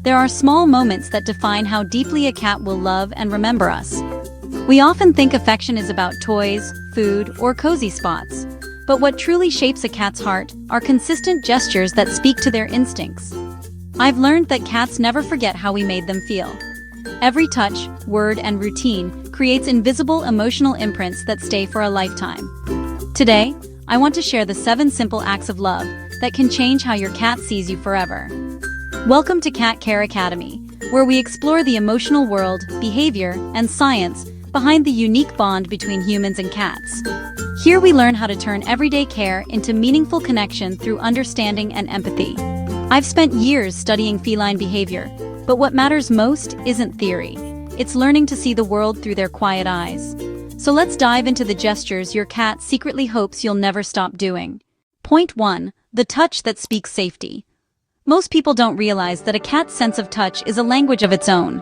There are small moments that define how deeply a cat will love and remember us. We often think affection is about toys, food, or cozy spots. But what truly shapes a cat's heart are consistent gestures that speak to their instincts. I've learned that cats never forget how we made them feel. Every touch, word, and routine creates invisible emotional imprints that stay for a lifetime. Today, I want to share the 7 simple acts of love that can change how your cat sees you forever. Welcome to Cat Care Academy, where we explore the emotional world, behavior, and science behind the unique bond between humans and cats. Here we learn how to turn everyday care into meaningful connection through understanding and empathy. I've spent years studying feline behavior, but what matters most isn't theory. It's learning to see the world through their quiet eyes. So let's dive into the gestures your cat secretly hopes you'll never stop doing. Point 1. The touch that speaks safety. Most people don't realize that a cat's sense of touch is a language of its own.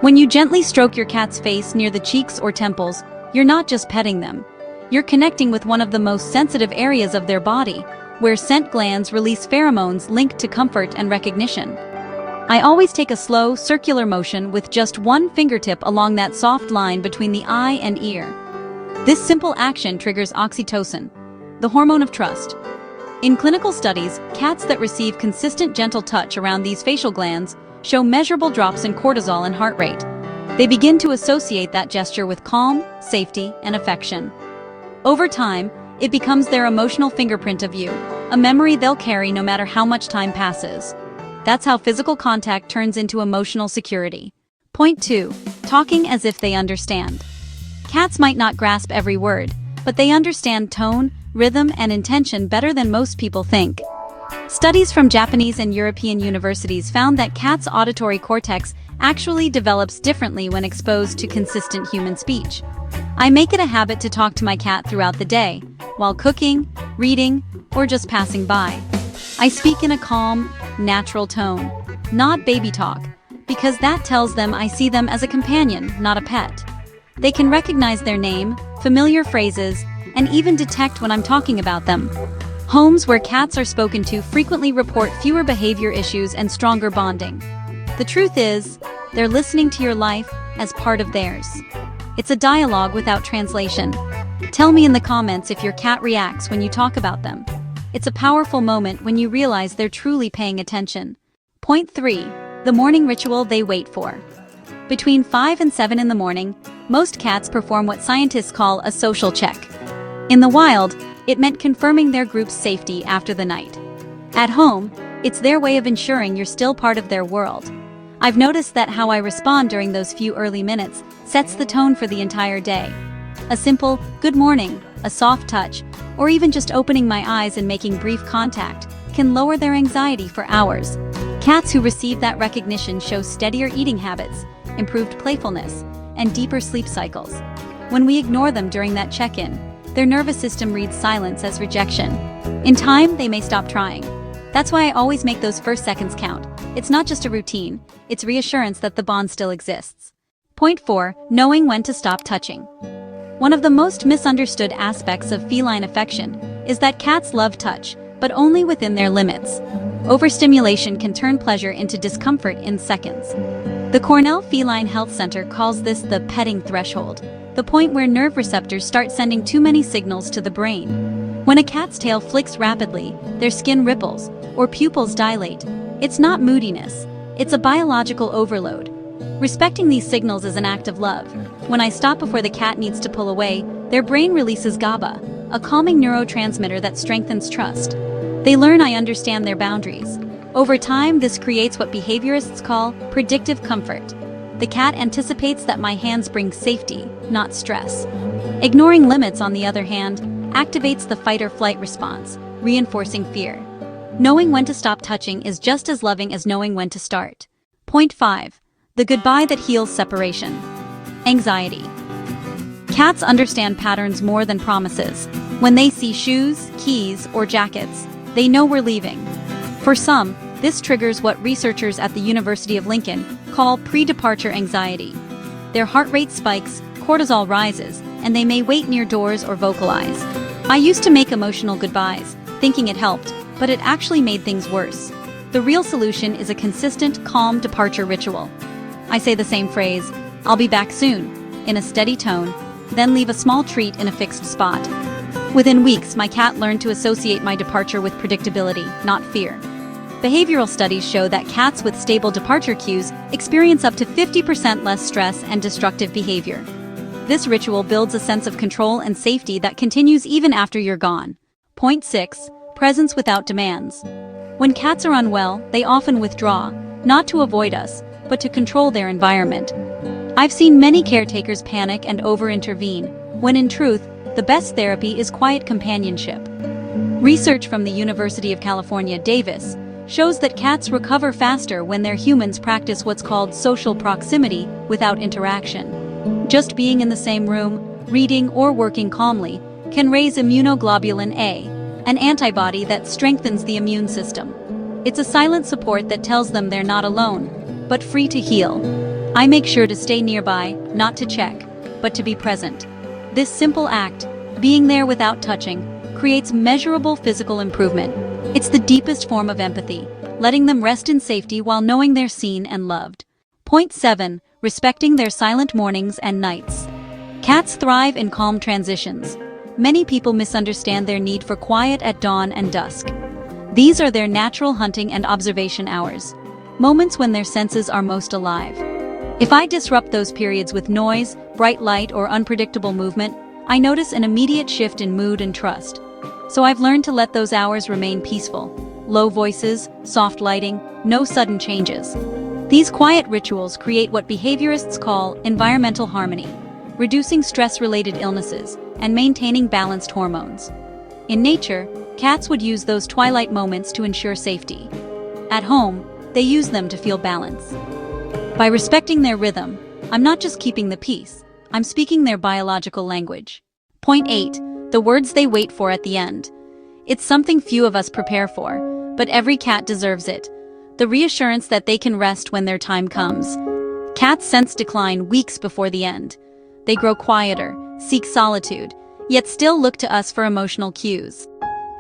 When you gently stroke your cat's face near the cheeks or temples, you're not just petting them. You're connecting with one of the most sensitive areas of their body, where scent glands release pheromones linked to comfort and recognition. I always take a slow, circular motion with just one fingertip along that soft line between the eye and ear. This simple action triggers oxytocin, the hormone of trust. In clinical studies, cats that receive consistent gentle touch around these facial glands show measurable drops in cortisol and heart rate. They begin to associate that gesture with calm, safety, and affection. Over time, it becomes their emotional fingerprint of you, a memory they'll carry no matter how much time passes. That's how physical contact turns into emotional security. Point 2. Talking as if they understand. Cats might not grasp every word, but they understand tone, rhythm, and intention better than most people think. Studies from Japanese and European universities found that cats' auditory cortex actually develops differently when exposed to consistent human speech. I make it a habit to talk to my cat throughout the day, while cooking, reading, or just passing by. I speak in a calm, natural tone, not baby talk, because that tells them I see them as a companion, not a pet. They can recognize their name, familiar phrases, and even detect when I'm talking about them. Homes where cats are spoken to frequently report fewer behavior issues and stronger bonding. The truth is, they're listening to your life as part of theirs. It's a dialogue without translation. Tell me in the comments if your cat reacts when you talk about them. It's a powerful moment when you realize they're truly paying attention. Point 3. The morning ritual they wait for. Between 5 and 7 in the morning, most cats perform what scientists call a social check. In the wild, it meant confirming their group's safety after the night. At home, it's their way of ensuring you're still part of their world. I've noticed that how I respond during those few early minutes sets the tone for the entire day. A simple, good morning, a soft touch, or even just opening my eyes and making brief contact can lower their anxiety for hours. Cats who receive that recognition show steadier eating habits, improved playfulness, and deeper sleep cycles. When we ignore them during that check-in, their nervous system reads silence as rejection. In time, they may stop trying. That's why I always make those first seconds count. It's not just a routine, it's reassurance that the bond still exists. Point 4. Knowing when to stop touching. One of the most misunderstood aspects of feline affection is that cats love touch, but only within their limits. Overstimulation can turn pleasure into discomfort in seconds. The Cornell Feline Health Center calls this the petting threshold, the point where nerve receptors start sending too many signals to the brain. When a cat's tail flicks rapidly, their skin ripples, or pupils dilate, it's not moodiness, it's a biological overload. Respecting these signals is an act of love. When I stop before the cat needs to pull away, their brain releases GABA, a calming neurotransmitter that strengthens trust. They learn I understand their boundaries. Over time, this creates what behaviorists call predictive comfort. The cat anticipates that my hands bring safety, not stress. Ignoring limits, on the other hand, activates the fight-or-flight response, reinforcing fear. Knowing when to stop touching is just as loving as knowing when to start. Point 5. The goodbye that heals separation. Anxiety. Cats understand patterns more than promises. When they see shoes, keys, or jackets, they know we're leaving. For some, this triggers what researchers at the University of Lincoln call pre-departure anxiety. Their heart rate spikes, cortisol rises, and they may wait near doors or vocalize. I used to make emotional goodbyes, thinking it helped, but it actually made things worse. The real solution is a consistent, calm departure ritual. I say the same phrase, "I'll be back soon," in a steady tone, then leave a small treat in a fixed spot. Within weeks, my cat learned to associate my departure with predictability, not fear. Behavioral studies show that cats with stable departure cues experience up to 50% less stress and destructive behavior. This ritual builds a sense of control and safety that continues even after you're gone. Point 6. Presence without demands. When cats are unwell, they often withdraw, not to avoid us, but to control their environment. I've seen many caretakers panic and over-intervene, when in truth, the best therapy is quiet companionship. Research from the University of California, Davis, shows that cats recover faster when their humans practice what's called social proximity without interaction. Just being in the same room, reading or working calmly, can raise immunoglobulin A, an antibody that strengthens the immune system. It's a silent support that tells them they're not alone, but free to heal. I make sure to stay nearby, not to check, but to be present. This simple act, being there without touching, creates measurable physical improvement. It's the deepest form of empathy, letting them rest in safety while knowing they're seen and loved. Point 7. Respecting their silent mornings and nights. Cats thrive in calm transitions. Many people misunderstand their need for quiet at dawn and dusk. These are their natural hunting and observation hours, moments when their senses are most alive. If I disrupt those periods with noise, bright light, or unpredictable movement, I notice an immediate shift in mood and trust. So I've learned to let those hours remain peaceful. Low voices, soft lighting, no sudden changes. These quiet rituals create what behaviorists call environmental harmony, reducing stress-related illnesses and maintaining balanced hormones. In nature, cats would use those twilight moments to ensure safety. At home, they use them to feel balance. By respecting their rhythm, I'm not just keeping the peace, I'm speaking their biological language. Point 8. The words they wait for at the end. It's something few of us prepare for, but every cat deserves it. The reassurance that they can rest when their time comes. Cats sense decline weeks before the end. They grow quieter, seek solitude, yet still look to us for emotional cues.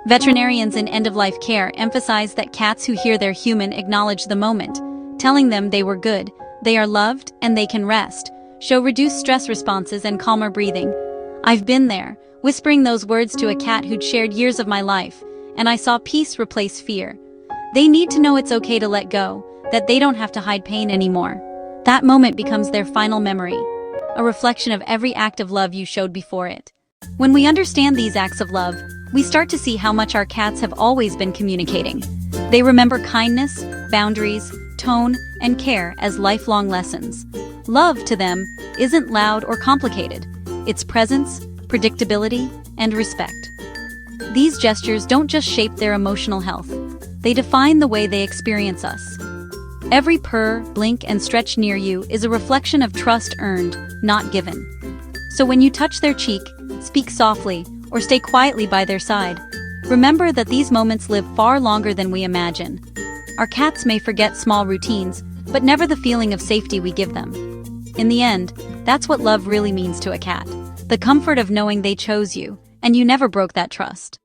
Veterinarians in end-of-life care emphasize that cats who hear their human acknowledge the moment, telling them they were good, they are loved, and they can rest, show reduced stress responses and calmer breathing. I've been there, whispering those words to a cat who'd shared years of my life, and I saw peace replace fear. They need to know it's okay to let go, that they don't have to hide pain anymore. That moment becomes their final memory, a reflection of every act of love you showed before it. When we understand these acts of love, we start to see how much our cats have always been communicating. They remember kindness, boundaries, tone, and care as lifelong lessons. Love, to them, isn't loud or complicated. It's presence, predictability, and respect. These gestures don't just shape their emotional health. They define the way they experience us. Every purr, blink, and stretch near you is a reflection of trust earned, not given. So when you touch their cheek, speak softly, or stay quietly by their side, remember that these moments live far longer than we imagine. Our cats may forget small routines, but never the feeling of safety we give them. In the end, that's what love really means to a cat. The comfort of knowing they chose you, and you never broke that trust.